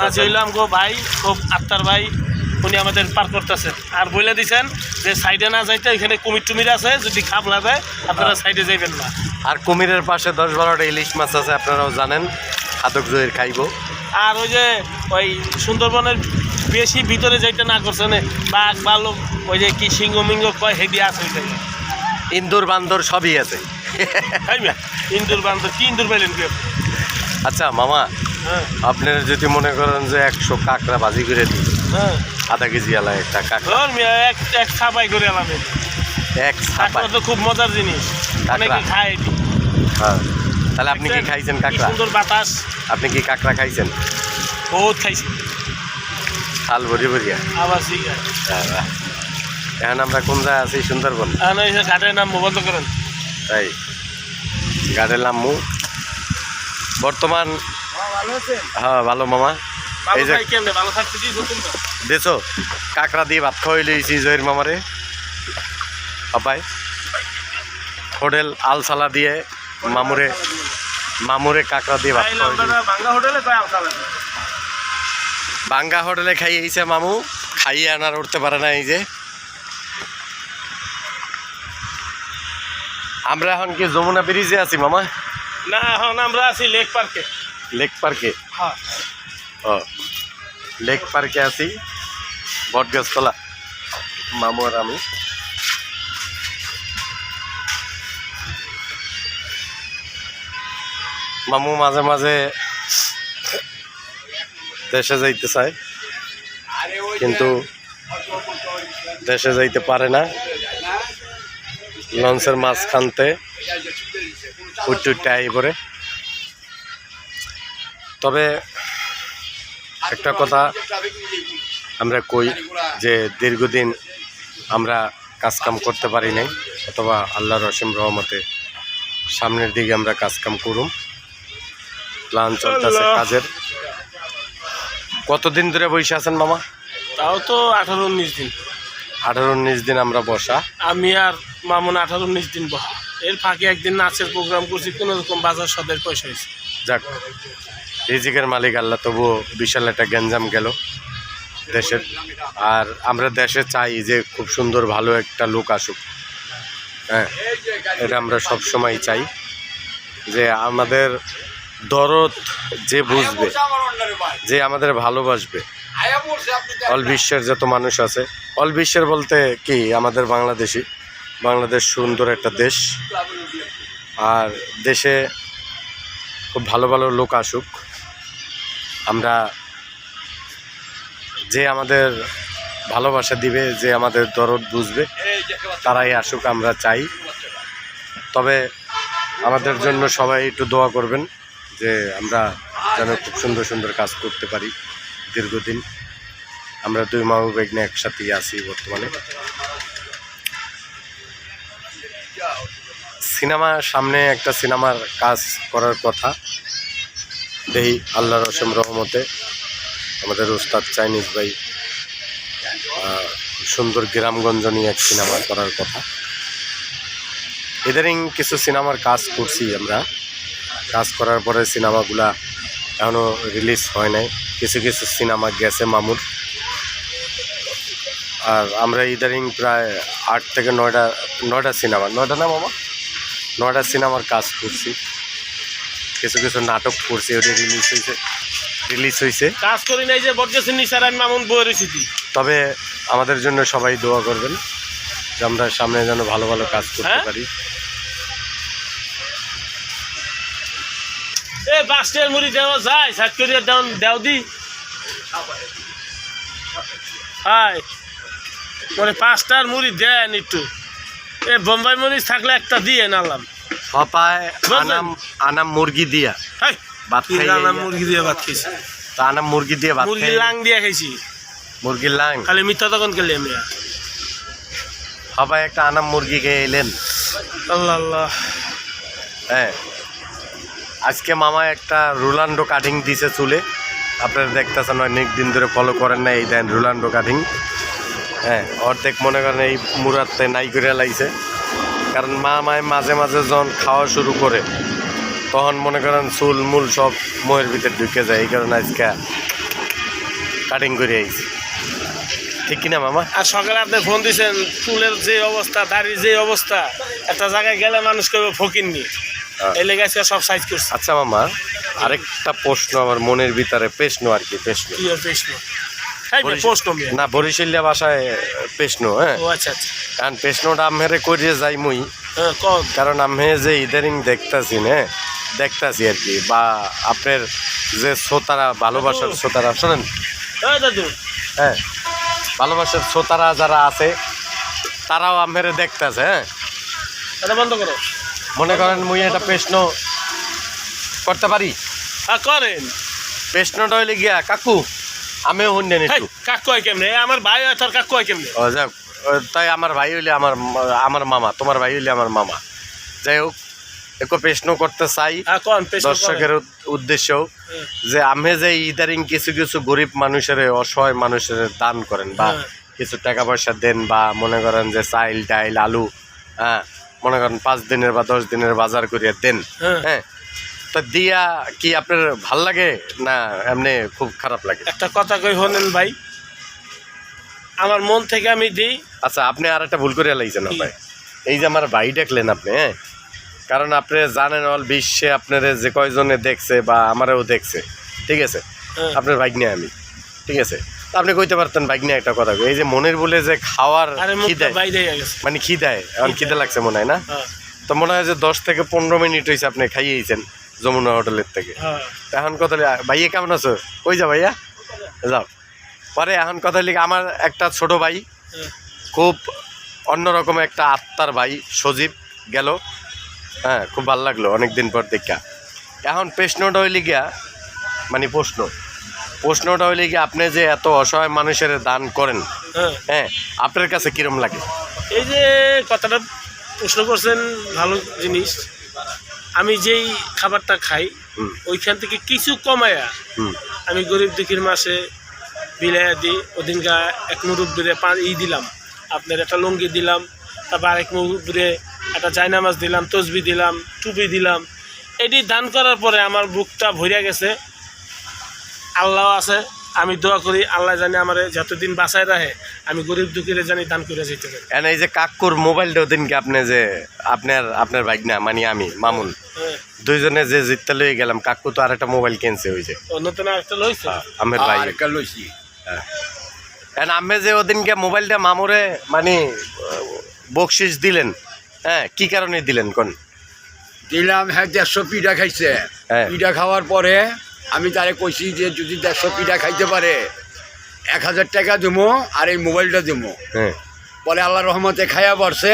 মাছ হইলাম গো ভাই, খুব আত্মার ভাই, উনি আমাদের পার করতেছেন আর বলে দিচ্ছেন যে সাইডে না যাইতে এখানে কুমির টুমির আছে, যদি খাপ না যায় আপনারা সাইডে যাইবেন না। আর কুমিরের পাশে 10-12টা ইলিশ মাছ আছে, আপনারাও জানেন, খাদক জয়ের খাইব। আর ওই যে ওই সুন্দরবনের বেশি ভিতরে যাইতে না করছেন, বাঘ ভালো ওই যে কি সিংহ মিঙ্গ কয় হেডি আছে ওই জায়গায়, ইন্দুর বান্দর সবই আছে। ইন্দুর বান্দর কি ইন্দুর পাইলেন কি? আচ্ছা মামা, আপনারা যদি মনে করেন যে 100 কাঁকড়া ভাজি করে দিই, আধা কেজি আলা একটা কাঁকড়া এক ছাপাই করে এলাম, এক ছাপাই তো খুব মজার জিনিস, অনেকে খায়। হ্যাঁ, তাহলে আপনি কি খাইছেন কাঁকড়া? সুন্দর বাতাস। আপনি কি কাঁকড়া খাইছেন? বহুত খাইছি, খাল ভরি ভরিয়া আবার এখন আমরা কোন জায়গায় আছি? সুন্দরবন। ঘাটের নাম বন্ধ করেন, তাই ঘাটের নামমু বর্তমান। হ্যাঁ ভালো মামা, এই যে দেখছো কাঁকড়া দিয়ে ভাত খাওয়াই লইছি জয়ের মামারে। পাপাই হোটেল আলসালা দিয়ে মামুরে কাঁকড়া দিয়ে ভাত বাঙ্গা হোটেলে খাইয়েছে মামু, খাইয়ে আনার উঠতে পারে না। এই যে আমরা এখন কি যমুনা ব্রিজে আছি মামা? না, এখন আমরা আছি লেক পার্কে। লেক পার্কে? হ্যাঁ, ও লেক পার্কে আছি, বটগাছতলা মামু আর আমি। মামু মাঝে মাঝে দেশে যাইতে চায়, কিন্তু দেশে যাইতে পারে না। লঞ্চের মাঝখানতে উঠতে পরে। তবে একটা কথা আমরা কই যে দীর্ঘদিন আমরা কাজকাম করতে পারি নাই, অথবা আল্লাহর অসীম রহমতে সামনের দিকে আমরা কাজকাম করুম, প্ল্যান চলতেছে কাজের। কতদিন ধরে বসে আছেন মামা? তাও তো 18-19 দিন। 18-19 দিন আমরা বসা, আমি আর মামুন 18-19 দিন বসা। এর ফাঁকে একদিন নাচের প্রোগ্রাম করছি, কোনো রকম বাজার সদের পয়সা হয়েছে। যাক, রিজিকের মালিক আল্লাহ, তবুও বিশাল একটা গ্যাঞ্জাম গেল দেশের। আর আমরা দেশে চাই যে খুব সুন্দর ভালো একটা লোক আসুক। হ্যাঁ, এটা আমরা সব সময় চাই যে আমাদের দরদ যে বুঝবে, যে আমাদের ভালোবাসবে। অল বিশ্বের যত মানুষ আছে, অল বিশ্বের বলতে কি আমাদের বাংলাদেশ সুন্দর একটা দেশ, আর দেশে খুব ভালো ভালো লোক আসুক। আমরা যে আমাদের ভালোবাসা দিবে, যে আমাদের দরদ বুঝবে, তারাই আসুক, আমরা চাই। তবে আমাদের জন্য সবাই একটু দোয়া করবেন যে আমরা যেন খুব সুন্দর সুন্দর কাজ করতে পারি দীর্ঘদিন। আমরা 2 মামু বেগনে একসাথেই আছি বর্তমানে। সিনেমা সামনে, একটা সিনেমার কাজ করার কথা, দেখি আল্লাহর অসীম রহমতে আমাদের ওস্তাদ চাইনিজ ভাই সুন্দর গ্রামগঞ্জ নিয়ে এক সিনেমা করার কথা। ইদারিং কিছু সিনেমার কাজ করছি আমরা, কাজ করার পরে সিনেমাগুলা এখনও রিলিজ হয় নাই। কিছু কিছু সিনেমা গেছে মামুর। আর আমরা ইদারিং প্রায় 8 থেকে 9টা সিনেমা, 9টা না মামা, 9টা সিনেমার কাজ করছি। কিছু কিছু নাটক করছি, ওটা রিলিজ হয়েছে। কাজ করি নাই যে বটগাছের নিচার আমি মামুন বই রয়েছি। তবে আমাদের জন্য সবাই দোয়া করবেন যে আমরা সামনে যেন ভালো ভালো কাজ করতে পারি। বাস্টের মুড়ি দেওয়া যায়, সাত করিয়া দেও দি। হাই পরে 5টার মুড়ি দেন একটু। বোম্বাই মরিচ থাকলে একটা দিয়ে নালাম। পাপায় আনাম মুরগি দিয়া ভাত খাই, আনাম মুরগি দিয়ে ভাত খাইছি। তা আনাম মুরগি দিয়ে ভাত, মুরগির লাং দিয়ে খাইছি। মুরগির লাং খালি মিথ্যা তখন গেলে আমি পাপায় একটা আনাম মুরগি খেয়ে এলেন। আল্লাহ আল্লাহ। হ্যাঁ, আজকে মামা একটা রোলান্ডো কাটিং দিছে চুলে, আপনারা দেখতেছেন, অনেক দিন ধরে ফলো করেন না। এই দেন রোলান্ডো কাটিং। হ্যাঁ, অর্ধেক মনে করেন এই মুরাতে নাই করে লাইছে, কারণ মামায় মাঝে মাঝে যখন খাওয়া শুরু করে তখন মনে করেন চুল মূল সব মোহের ভিতরে ঢুকে যায়, এই কারণে আজকে কাটিং করে আইছি, ঠিক কিনা মামা? আর সকালে আপনি ফোন দিয়েছেন, চুলের যে অবস্থা, দাড়ির যে অবস্থা, একটা জায়গায় গেলে মানুষ কেউ ফকিরনি, এই লেগে আজকে সব সাইজ করছে। আচ্ছা মামা, আরেকটা প্রশ্ন আমার মনের ভিতরে, প্রশ্ন আর কি, প্রশ্ন কি আর প্রশ্ন? এই যে প্রশ্ন মিয়া। না, বরিশালিয়া ভাষায় প্রশ্ন, হ্যাঁ। ও আচ্ছা আচ্ছা, কারণ প্রশ্নটা আমেরে করিয়ে যাই মুই, হ্যাঁ কোন? কারণ আমি যে ইদারিং দেখতাছি, হ্যাঁ দেখতাছি আর কি, বা আপনার যে শ্রোতারা, ভালোবাসার শ্রোতারা, শোনেন, এই দাদু, হ্যাঁ, ভালোবাসার শ্রোতারা যারা আছে তারাও আমেরে দেখতাছে, হ্যাঁ। এটা বন্ধ করো। মনে করেন মুই একটা প্রশ্ন করতে পারি? হ্যাঁ করেন। প্রশ্নটা হইলে গিয়া, কাকু আমিও শুনলেন একটু। কাকু হয় কেমনে? আমার ভাই হয়, তোর কাকু হয় কেমনে? ও যাক, তাই আমার ভাই হইলে আমার মামা, তোমার ভাই হইলে আমার মামা। যাই হোক, একটু প্রশ্ন করতে চাই হ্যাঁ কোন প্রশ্ন? দর্শকের উদ্দেশ্যেও, যে আমি যে ইদারিং কিছু কিছু গরিব মানুষের, অসহায় মানুষের দান করেন, বা কিছু টাকা পয়সা দেন, বা মনে করেন যে চাইল ডাইল আলু, হ্যাঁ, মনে করেন 5 দিনের বা 10 দিনের বাজার করিয়া দেন, হ্যাঁ, তা দিয়া কি আপনার ভাল লাগে না এমনি খুব খারাপ লাগে? একটা কথা কই শোনেন ভাই, আমার মন থেকে আমি দিই। আচ্ছা, আপনি আর একটা ভুল করে লাইছেন ভাই, এই যে আমার ভাই ডাকলেন আপনি, হ্যাঁ, কারণ আপনি জানেন অল বিশ্বে আপনার যে কয়জনে দেখছে বা আমারও দেখছে, ঠিক আছে, আপনার বাইক নিয়ে আমি, ঠিক আছে, তা আপনি কইতে পারতেন বাইক নিয়ে একটা কথা, এই যে মনের বলে যে খাওয়ার খিদায়, মানে খিদায়, এখন খিদে লাগছে মনে হয় না, তো মনে হয় যে 10 থেকে 15 মিনিট হয়েছে আপনি খাইয়েছেন যমুনা হোটেলের থেকে, এখন কথা ভাইয়া কেমন আছো? কই যা ভাইয়া, যাও পরে। এখন কথা লিখে আমার একটা ছোট ভাই, খুব অন্যরকম একটা আত্মার ভাই, সজীব গেল, হ্যাঁ, খুব ভালো লাগলো অনেকদিন পর দেখা। এখন প্রশ্নটা হইলে গিয়া, মানে প্রশ্নটা হইলে গিয়া, আপনি যে এত অসহায় মানুষের দান করেন, হ্যাঁ, আপনার কাছে কিরম লাগে? এই যে কথাটা প্রশ্ন করছেন, ভালো জিনিস। আমি যেই খাবারটা খাই, ওইখান থেকে কিছু কমায়া আমি গরিব দুঃখীর মাসে বিলাইয়া দিই। ওদিনকা এক মুরব্বীরে দিলাম, আপনার একটা লুঙ্গি দিলাম, তারপর আরেক মুরব্বীরে একটা জায়নামাজ দিলাম, তসবি দিলাম, টুপি দিলাম। এটি দান করার পরে আমার বুকটা ভরিয়া গেছে। আল্লাহ আছে, আমি দোয়া করি আল্লাহ জানি আমার যতদিন বাঁচায় রাখে, আমি গরিব দুঃখীরে জানি দান করে যেতে পারি। এই যে কাকুর মোবাইলটা ওদিনকে আপনি যে আপনার বাইক না, মানে আমি মামুন, দুইজনে যে জিততে লয়ে গেলাম, কাকু তো আর একটা মোবাইল কিনছে, ওই যে নতুন আরেকটা লইছে আমার ভাই লইছি। আমি যে ওদিনকে মোবাইলটা মামুরে মানে বকশিস দিলেন, হ্যাঁ, কি কারণে দিলেন কোন? দিলাম, হ্যাঁ, 150 পিঠা খাইছে। পিঠা খাওয়ার পরে আমি তারে কইছি যে যদি 150 পিঠা খাইতে পারে 1000 টাকা দেবো আর এই মোবাইলটা দেবো। হ্যাঁ, পরে আল্লাহ রহমতে খাইয়া পড়ছে,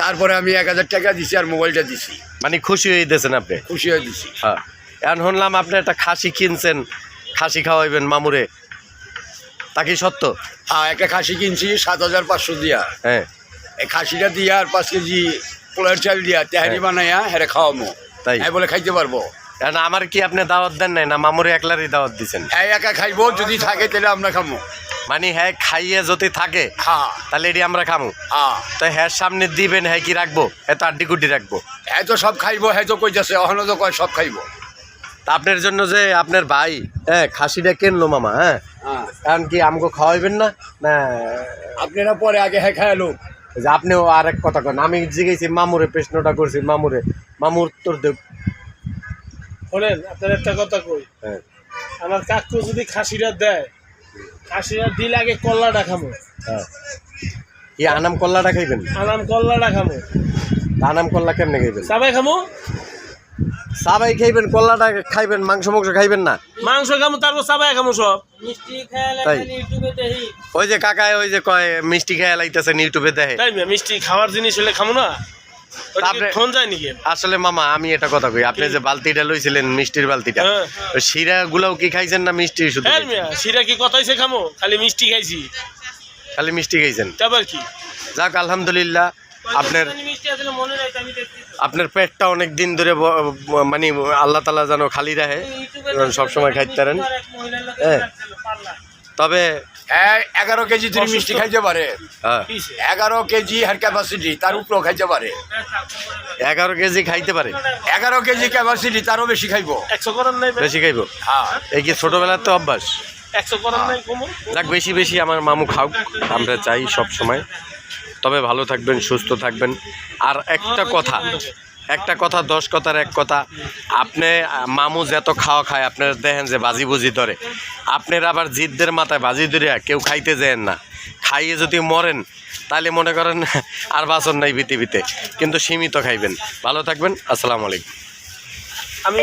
তারপরে আমি 1000 টাকা দিছি আর মোবাইলটা দিছি। মানে খুশি হয়ে দিয়েছেন আপনি? খুশি হয়ে দিছি। হ্যাঁ, এখন শুনলাম আপনি একটা খাসি কিনছেন, খাসি খাওয়াইবেন মামুরে, তা কি সত্য? হ্যাঁ, একটা খাসি কিনছি 7500 দিয়া। হ্যাঁ, এই খাসিটা দিয়া আর 5 কেজি পোলার চাল দিয়া তেহারি বানাইয়া হেরে খাওয়ামো, তাই বলে খাইতে পারবো। এখন আমার কি আপনি দাওয়াত দেন নাই, না মামুরে একলারই দাওয়াত দিচ্ছেন? হ্যাঁ, একা খাইবো, যদি থাকে তাহলে আমরা খামো। মানে হ্যাঁ, খাইয়ে যদি থাকে, হ্যাঁ, তাহলে এটি আমরা খামো। হ্যাঁ, তাই হ্যাঁ সামনে দিবেন, হ্যাঁ কি রাখবো, হ্যাঁ তো আড্ডি কুড্ডি রাখবো, হ্যাঁ তো সব খাইবো, হ্যাঁ তো কইতাছে অহনো তো কয় সব খাইবো। তা আপনার জন্য যে আপনার ভাই, হ্যাঁ, খাসিটা কিনলো মামা, হ্যাঁ, এখন কি আমাকে খাওয়াইবেন না? না আপনারা পরে আগে হ্যাঁ খায়ালো। যে আপনিও আর এক কথা কেন, আমি জিজ্ঞেসি মামুরে, প্রশ্নটা করছি মামুর উত্তর দেব। বলেন, আপনার একটা কথা কই, হ্যাঁ, আমার কাকু যদি খাসিটা দেয়, খাসিটা দিলে আগে কল্লাটা খামো। হ্যাঁ, কি আনাম কল্লাটা খাইবেন? আনাম কল্লাটা খামো। আনাম কল্লা কেমনে খাইবেন? সবাই খামো, সবাই খাইবেন, কল্লাটা খাইবেন, মাংস খাইবেন না? মাংস খামো, তারপর সবাই খামো সব। তাই ওই যে কাকায় ওই যে কয় মিষ্টি খেয়ে লাইতেছেন ইউটিউবে দেখে, তাই মিষ্টি খাওয়ার জিনিস হলে খামো না, ফোন যায় নাকি? আসলে মামা আমি এটা কথা কই, আপনি যে বালতিটা লইছিলেন, মিষ্টির বালতিটা, ওই শিরা গুলাও কি খাইছেন না মিষ্টি শুধু? শিরা কি কথাইছে খামো, খালি মিষ্টি খাইছি। খালি মিষ্টি খাইছেন? তারপর কি? যাক আলহামদুলিল্লাহ, আপনার পেটটা অনেক দিন ধরে মানে আল্লাহ তাআলা যেন খালি রাখে, সবসময় খাইতে পারেন। হ্যাঁ, তবে হ্যাঁ 11 কেজি তিনি মিষ্টি খাইতে পারে, হ্যাঁ 11 কেজি হার ক্যাপাসিটি, তার উপরেও খাইতে পারে। 11 কেজি খাইতে পারে, 11 কেজি ক্যাপাসিটি, তারও বেশি খাইবো। 100 করার নাই ভাই? বেশি খাইবো। হ্যাঁ এই কি ছোটবেলার তো অভ্যাস। 100 করার নাই কমো। যাক, বেশি বেশি আমার মামু খাওক, আমরা চাই সব সময়। তবে ভালো থাকবেন, সুস্থ থাকবেন। আর একটা কথা 10 কথার এক কথা, আপনি মামু যত খাওয়া খায় আপনার দেখেন যে বাজি বুঝি ধরে, আপনার আবার জিদ্দের মাথায় বাজি ধরিয়া কেউ খাইতে যেন না। খাইয়ে যদি মরেন তাহলে মনে করেন আর বাঁচন নাই পৃথিবীতে, কিন্তু সীমিত খাইবেন। ভালো থাকবেন, আসসালামু আলাইকুম। আমি